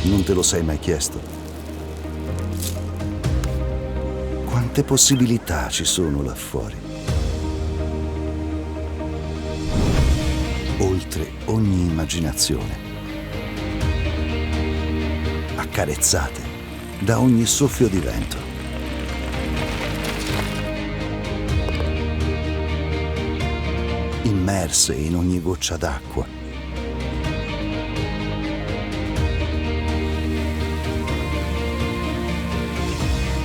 Non te lo sei mai chiesto? Quante possibilità ci sono là fuori? Oltre ogni immaginazione. Accarezzate da ogni soffio di vento. Immerse in ogni goccia d'acqua.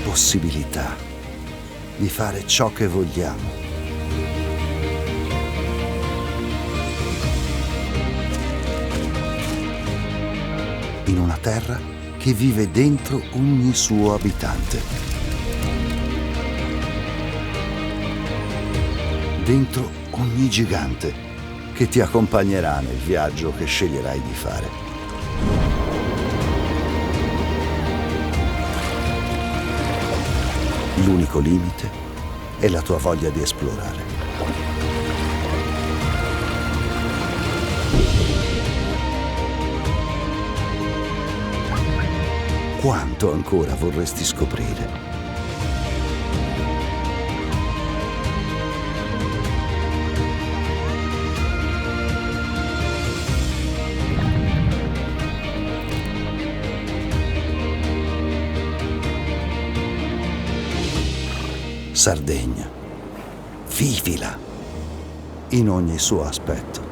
Possibilità di fare ciò che vogliamo. In una terra che vive dentro ogni suo abitante. Dentro ogni gigante che ti accompagnerà nel viaggio che sceglierai di fare. L'unico limite è la tua voglia di esplorare. Quanto ancora vorresti scoprire? Sardegna, vivila in ogni suo aspetto.